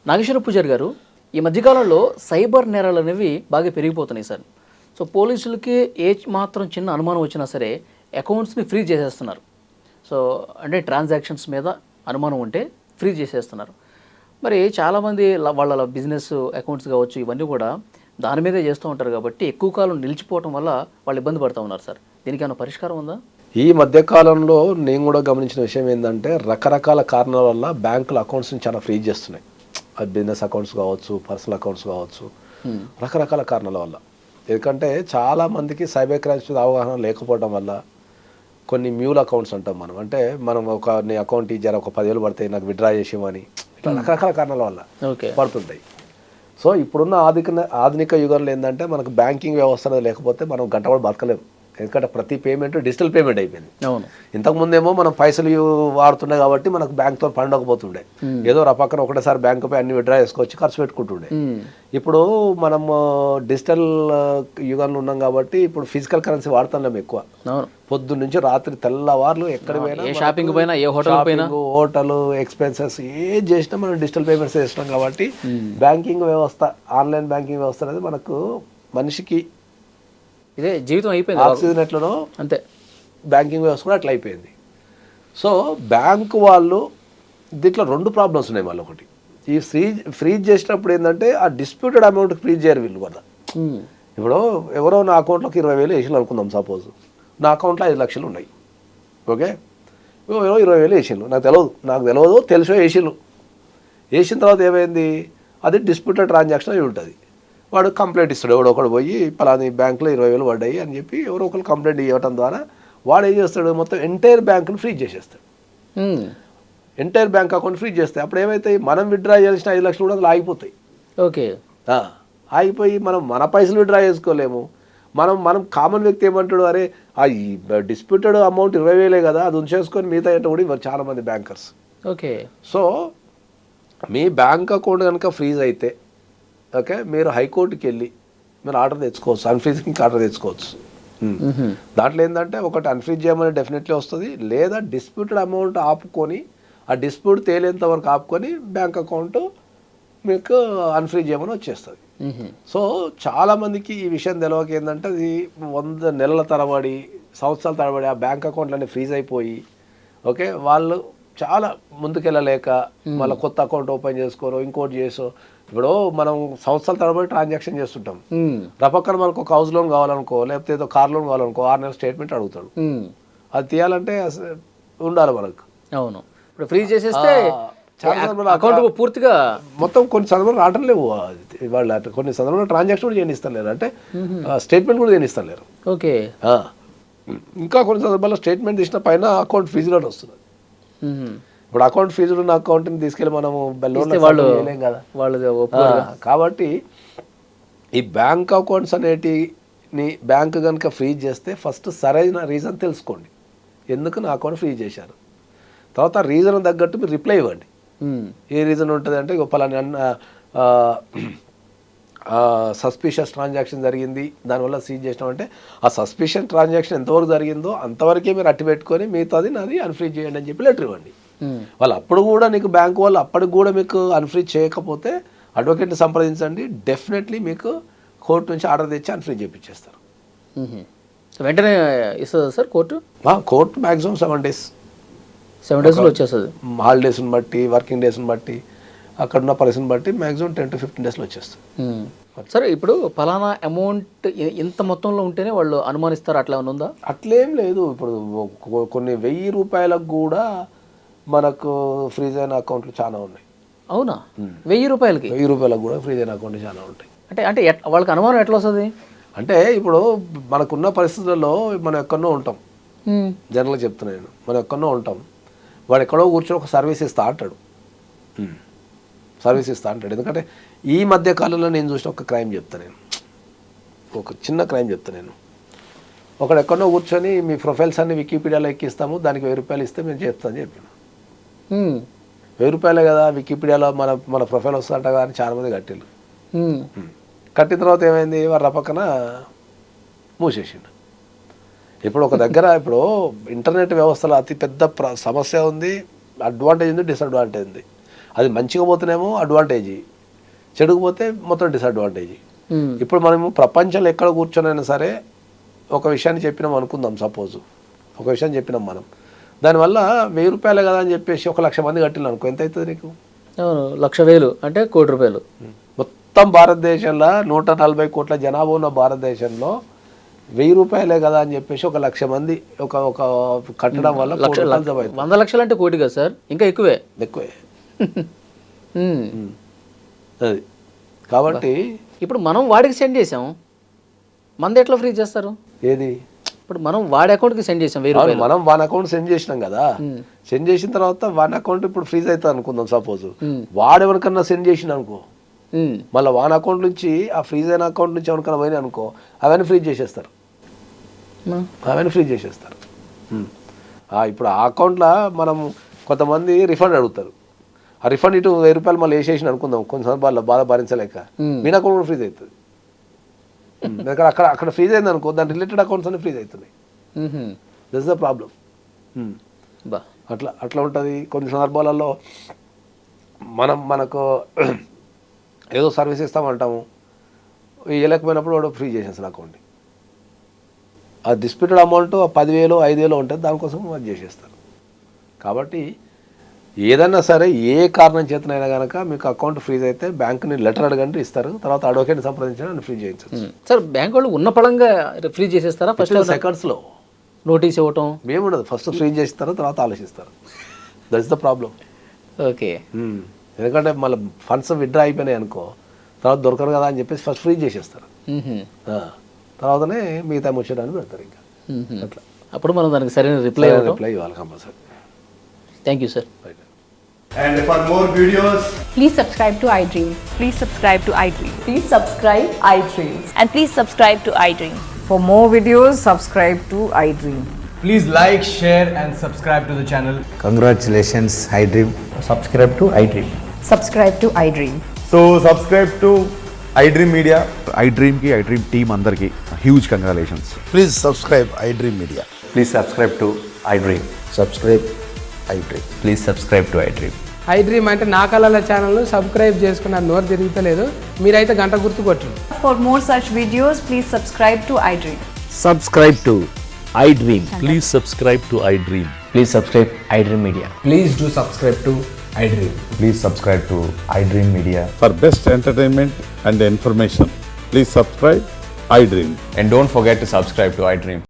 నాగేశ్వర పూజారి గారు, ఈ మధ్యకాలంలో సైబర్ నేరాలు అనేవి బాగా పెరిగిపోతున్నాయి సార్. సో పోలీసులకి ఏ మాత్రం చిన్న అనుమానం వచ్చినా సరే అకౌంట్స్ని ఫ్రీజ్ చేసేస్తున్నారు. సో అంటే ట్రాన్సాక్షన్స్ మీద అనుమానం ఉంటే ఫ్రీజ్ చేసేస్తున్నారు. మరి చాలామంది వాళ్ళ బిజినెస్ అకౌంట్స్ కావచ్చు, ఇవన్నీ కూడా దాని మీదే చేస్తూ ఉంటారు కాబట్టి ఎక్కువ కాలం నిలిచిపోవటం వల్ల వాళ్ళు ఇబ్బంది పడుతూ ఉన్నారు సార్. దీనికి ఏమైనా పరిష్కారం ఉందా? ఈ మధ్యకాలంలో నేను కూడా గమనించిన విషయం ఏంటంటే రకరకాల కారణాల వల్ల బ్యాంకుల అకౌంట్స్ని చాలా ఫ్రీజ్ చేస్తున్నాయి. అది బిజినెస్ అకౌంట్స్ కావచ్చు, పర్సనల్ అకౌంట్స్ కావచ్చు, రకరకాల కారణాల వల్ల. ఎందుకంటే చాలామందికి సైబర్ క్రైమ్స్ మీద అవగాహన లేకపోవడం వల్ల కొన్ని మ్యూల్ అకౌంట్స్ అంటాం మనం. అంటే మనం నీ అకౌంట్ జర ఒక 10,000 పడతాయి నాకు విత్డ్రా చేసేమని, ఇట్లా రకరకాల కారణాల వల్ల పడుతుంటాయి. సో ఇప్పుడున్న ఆధునిక యుగంలో ఏంటంటే మనకు బ్యాంకింగ్ వ్యవస్థ అనేది లేకపోతే మనం గంట కూడా బతకలేము. ఎందుకంటే ప్రతి పేమెంట్ డిజిటల్ పేమెంట్ అయిపోయింది. ఇంతకుముందేమో మనం పైసలు వాడుతుండే కాబట్టి మనకు బ్యాంక్తో పండకపోతుండే, ఏదో రపక్కన ఒకటేసారి బ్యాంకు పై అన్ని విత్డ్రా చేసుకొచ్చి ఖర్చు పెట్టుకుంటుండే. ఇప్పుడు మనం డిజిటల్ యుగంలో ఉన్నాం కాబట్టి ఇప్పుడు ఫిజికల్ కరెన్సీ వాడుతున్నాం ఎక్కువ. పొద్దు నుంచి రాత్రి తెల్లవార్లు ఎక్కడ పోయినా, షాపింగ్ పోయినా, ఏ హోటల్ పోయినా, హోటల్ ఎక్స్పెన్సెస్ ఏది చేసినా మనం డిజిటల్ పేమెంట్స్ చేస్తున్నాం కాబట్టి బ్యాంకింగ్ వ్యవస్థ, ఆన్లైన్ బ్యాంకింగ్ వ్యవస్థ అనేది మనకు మనిషికి ఇదే జీవితం అయిపోయింది. ఆక్సిజన్ ఎట్లనో అంతే బ్యాంకింగ్ వ్యవస్థ కూడా అట్లా అయిపోయింది. సో బ్యాంకు వాళ్ళు దీంట్లో 2 ప్రాబ్లమ్స్ ఉన్నాయి. మళ్ళీ ఒకటి, ఈ ఫ్రీజ్ చేసినప్పుడు ఏంటంటే ఆ డిస్ప్యూటెడ్ అమౌంట్ ఫ్రీజ్ చేయరు వీళ్ళు కూడా. ఇప్పుడు ఎవరో నా అకౌంట్లోకి 20,000 వేసిళ్ళు అనుకుందాం. సపోజ్ నా అకౌంట్లో 5 లక్షలు ఉన్నాయి. ఓకే, ఎవరో 20,000 వేసిళ్ళు, నాకు తెలియదు తెలిసో వేసిన తర్వాత ఏమైంది, అది డిస్ప్యూటెడ్ ట్రాన్సాక్షన్ అయి ఉంటుంది. వాడు కంప్లైంట్ ఇస్తాడు, ఎవడో ఒకడు పోయి పలాని బ్యాంకులో 20,000 పడ్డాయి అని చెప్పి ఎవరో ఒకరు కంప్లైంట్ ఇవ్వడం ద్వారా వాడు ఏం చేస్తాడు, మొత్తం ఎంటైర్ బ్యాంకును ఫ్రీజ్ చేసేస్తాడు. ఎంటైర్ బ్యాంక్ అకౌంట్ ఫ్రీజ్ చేస్తే అప్పుడు ఏమవుతాయి, మనం విత్డ్రా చేయాల్సిన 5 లక్షలు కూడా అందులో ఆగిపోతాయి. ఓకే, ఆగిపోయి మనం మన పైసలు విత్డ్రా చేసుకోలేము. మనం కామన్ వ్యక్తి ఏమంటాడు, అరే ఆ ఈ డిస్ప్యూటెడ్ అమౌంట్ 20,000 కదా, అది ఉంచేసుకొని మిగతా అంటే కూడా ఇవ్వరు చాలామంది బ్యాంకర్స్. ఓకే, సో మీ బ్యాంక్ అకౌంట్ కనుక ఫ్రీజ్ అయితే ఓకే, మీరు హైకోర్టుకి వెళ్ళి మీరు ఆర్డర్ తెచ్చుకోవచ్చు, అన్ఫ్రీజింగ్ ఆర్డర్ తెచ్చుకోవచ్చు. దాంట్లో ఏంటంటే ఒకటి అన్ఫ్రీజ్ చేయమని డెఫినెట్లీ వస్తుంది, లేదా డిస్ప్యూటెడ్ అమౌంట్ ఆపుకొని ఆ డిస్ప్యూట్ తేలేంత వరకు ఆపుకొని బ్యాంక్ అకౌంట్ మీకు అన్ఫ్రీజ్ చేయమని వచ్చేస్తుంది. సో చాలామందికి ఈ విషయం తెలియక ఏంటంటే అది 100 నెలల తరబడి, సంవత్సరాల తరబడి ఆ బ్యాంక్ అకౌంట్లన్నీ ఫ్రీజ్ అయిపోయి ఓకే, వాళ్ళు చాలా ముందుకెళ్ళలేక మళ్ళీ కొత్త అకౌంట్ ఓపెన్ చేసుకోరో ఇంకోటి చేసో. ఇప్పుడు మనం సంవత్సరాల తరబడి ట్రాన్సాక్షన్ చేస్తుంటాం, రపక్కన మనకు ఒక హౌస్ లోన్ కావాలనుకో, లేకపోతే ఏదో కార్ లోన్ కావాలనుకో 6 నెలల స్టేట్మెంట్ అడుగుతాడు. అది తీయాలంటే ఉండాలి మనకు. అవును, ఇప్పుడు ఫ్రీజ్ చేసేస్తే అకౌంట్ పూర్తిగా మొత్తం కొన్ని సందర్భాలు ఆర్డర్ లేవు వాళ్ళు, కొన్ని సందర్భాల్లో ట్రాన్సాక్షన్ కూడా చేయనిస్తలేరు, అంటే స్టేట్మెంట్ కూడా చేయనిస్తలేరు. ఓకే, ఇంకా కొన్ని సందర్భాల్లో స్టేట్మెంట్ తీసిన పైన అకౌంట్ ఫీజులో వస్తుంది. ఇప్పుడు అకౌంట్ ఫీజులు ఉన్న అకౌంట్ని తీసుకెళ్ళి మనము చేయలేం కదా కాబట్టి ఈ బ్యాంక్ అకౌంట్స్ అనేటిని బ్యాంక్ కనుక ఫ్రీజ్ చేస్తే ఫస్ట్ సరైన రీజన్ తెలుసుకోండి, ఎందుకు నా అకౌంట్ ఫ్రీజ్ చేశారు. తర్వాత రీజన్ తగ్గట్టు మీరు రిప్లై ఇవ్వండి. ఏ రీజన్ ఉంటుంది అంటే పలానా సస్పిషియస్ ట్రాన్సాక్షన్ జరిగింది దానివల్ల సీజ్ చేసినామంటే ఆ సస్పిషియస్ ట్రాన్సాక్షన్ ఎంతవరకు జరిగిందో అంతవరకే మీరు అట్టి పెట్టుకొని మిగతాది నాది అన్ఫ్రీజ్ చేయండి అని చెప్పి లెటర్ ఇవ్వండి. వాళ్ళు అప్పుడు కూడా నీకు బ్యాంకు వాళ్ళు అప్పటికి కూడా మీకు అన్ఫ్రీజ్ చేయకపోతే అడ్వకేట్ని సంప్రదించండి, డెఫినెట్లీ మీకు కోర్టు నుంచి ఆర్డర్ తెచ్చి అన్ఫ్రీజ్ చేయించేస్తారు. వెంటనే ఇస్తుందా sir court? Court maximum 7 days, 7 daysలో వచ్చేస్తుంది. హాలిడేస్ని బట్టి, వర్కింగ్ డేస్ని బట్టి, అక్కడ ఉన్న పరిస్థితిని బట్టి మ్యాక్సిమం 10 to 15 daysలో వచ్చేస్తుంది. సరే, ఇప్పుడు ఫలానా అమౌంట్ ఇంత మొత్తంలో ఉంటేనే వాళ్ళు అనుమానిస్తారు, అట్లా ఏమైనా ఉందా? అట్లేం లేదు. ఇప్పుడు కొన్ని 1000 రూపాయలకు కూడా మనకు ఫ్రీజ్ అయిన అకౌంట్లు చాలా ఉన్నాయి. అవునా? 1000 రూపాయలకి? 1000 రూపాయలకు కూడా ఫ్రీజ్ అయిన అకౌంట్లు చాలా ఉంటాయి. అంటే వాళ్ళకి అనుమానం ఎట్లా వస్తుంది అంటే ఇప్పుడు మనకున్న పరిస్థితుల్లో మనం ఎక్కడో ఉంటాం, జనరల్గా చెప్తున్నాను, మనం ఎక్కడో ఉంటాం, వాడు ఎక్కడో కూర్చొని ఒక సర్వీస్ ఇస్తా అంటాడు. ఎందుకంటే ఈ మధ్య కాలంలో నేను చూసిన ఒక క్రైమ్ చెప్తాను, నేను ఒక చిన్న క్రైమ్ చెప్తాను. నేను ఒకడు ఎక్కడో కూర్చొని మీ ప్రొఫైల్స్ అన్ని వికీపీడియాలో ఎక్కిస్తాము, దానికి 1000 రూపాయలు ఇస్తే మేము చెప్తాను చెప్పాను. 1000 రూపాయలే కదా వికీపీడియాలో మన ప్రొఫైల్ వస్తుందంట కానీ చాలామంది కట్టిళ్ళు. కట్టిన తర్వాత ఏమైంది, వారు పక్కన మూసేసిండు. ఇప్పుడు ఒక దగ్గర ఇప్పుడు ఇంటర్నెట్ వ్యవస్థలో అతి పెద్ద సమస్య ఉంది, అడ్వాంటేజ్ ఉంది, డిసడ్వాంటేజ్ ఉంది. అది మంచిగా పోతేనేమో అడ్వాంటేజ్, చెడుకు పోతే మొత్తం డిసడ్వాంటేజ్. ఇప్పుడు మనము ప్రపంచంలో ఎక్కడ కూర్చొనైనా సరే ఒక విషయాన్ని చెప్పినాం అనుకుందాం, సపోజ్ ఒక విషయం చెప్పినాం మనం, దానివల్ల 1000 రూపాయలే కదా అని చెప్పేసి 1,00,000 మంది కట్టిన అనుకో, ఎంత అవుతుంది నీకు? 1,00,000 అంటే ₹1,00,00,000. మొత్తం భారతదేశంలో 140 కోట్ల జనాభా ఉన్న భారతదేశంలో 1000 రూపాయలే కదా అని చెప్పేసి 1,00,000 మంది ఒక కట్టడం వల్ల 100 లక్షలు అంటే కోటి కదా సార్, ఇంకా ఎక్కువే. అది కాబట్టి ఇప్పుడు మనం వాడికి సెండ్ చేసాం, మంది ఎట్లా ఫ్రీ చేస్తారు? ఏది ఇప్పుడు మనం వాడి అకౌంట్కి సెండ్ చేసాం 1000 రూపాయలు, మనం వాన్ అకౌంట్ సెండ్ చేసినాం కదా, సెండ్ చేసిన తర్వాత వాన్ అకౌంట్ ఇప్పుడు ఫ్రీజ్ అవుతుంది అనుకుందాం. సపోజ్ వాడు ఎవరికన్నా సెండ్ చేసిన అనుకో, మళ్ళీ వాన్ అకౌంట్ నుంచి ఆ ఫ్రీజ్ అయిన అకౌంట్ నుంచి ఎవరికన్నా పోయినా అనుకో, అవన్నీ ఫ్రీజ్ చేసేస్తారు. ఇప్పుడు ఆ అకౌంట్లో మనం కొంతమంది రిఫండ్ అడుగుతారు, ఆ రిఫండ్ ఇటు 1000 రూపాయలు మళ్ళీ వేసేసిన అనుకుందాం, కొన్ని సందర్భాల్లో బాధ భరించలేక మీ అకౌంట్ కూడా ఫ్రీజ్ అవుతుంది. అక్కడ ఫ్రీజ్ అయింది అనుకో, దాని రిలేటెడ్ అకౌంట్స్ అన్ని ఫ్రీజ్ అవుతున్నాయి. That's the problem. అట్లా ఉంటుంది. కొన్ని సందర్భాలలో మనకు ఏదో సర్వీస్ ఇస్తామంటాము, ఇవ్వలేకపోయినప్పుడు వాడు ఫ్రీ చేసేస్తాడు అకౌంట్. ఆ డిస్ప్యూటెడ్ అమౌంట్ 10,000 5,000 ఉంటుంది, దానికోసం అది చేసేస్తారు. కాబట్టి ఏదన్నా సరే ఏ కారణం చేతనైనా కనుక మీకు అకౌంట్ ఫ్రీజ్ అయితే బ్యాంకుని లెటర్ అడగండి, ఇస్తారు. తర్వాత అడ్వకేట్ని సంప్రదించడం ఫ్రీ చేయొచ్చు. సార్ బ్యాంక్ వాళ్ళు ఉన్న పడంగా ఫ్రీ చేసేస్తారా? ఫస్ట్ సెకండ్స్లో నోటీస్ ఇవ్వటం మేముండదు, ఫస్ట్ ఫ్రీజ్ చేస్తారు, తర్వాత ఆలోచిస్తారు. That's the problem. ఓకే. ఎందుకంటే మళ్ళీ ఫండ్స్ విత్డ్రా అయిపోయినాయి అనుకో, తర్వాత దొరకరు కదా అని చెప్పేసి ఫస్ట్ ఫ్రీజ్ చేసేస్తారు, తర్వాతనే మిగతా ముచ్చడానికి పెడతారు. ఇంకా అట్లా అప్పుడు మనం దానికి సరైన రిప్లై ఇవ్వాలి compulsory. Thank you sir. And for more videos, please subscribe to iDream. Please subscribe to iDream. Please subscribe iDream. And please subscribe to iDream. For more videos, subscribe to iDream. please like, share and subscribe to the channel. Congratulations, iDream. Subscribe to iDream. Subscribe to iDream. So subscribe to iDream Media. iDream ki iDream team andarki huge congratulations. Please subscribe iDream Media. Please subscribe to iDream. Subscribe iDream. Please subscribe to iDream. iDream అంటే నా కళల ఛానల్ను subscribe చేసుకున్న నోరు తిరుగుతలేదు, మీరైతే గంట గుర్తు కొట్టండి. For more such videos, please subscribe to iDream. Subscribe to iDream. Please subscribe to iDream. Please subscribe iDream Media. Please do subscribe to iDream. Please subscribe to iDream Media. For best entertainment and information, please subscribe iDream. And don't forget to subscribe to iDream.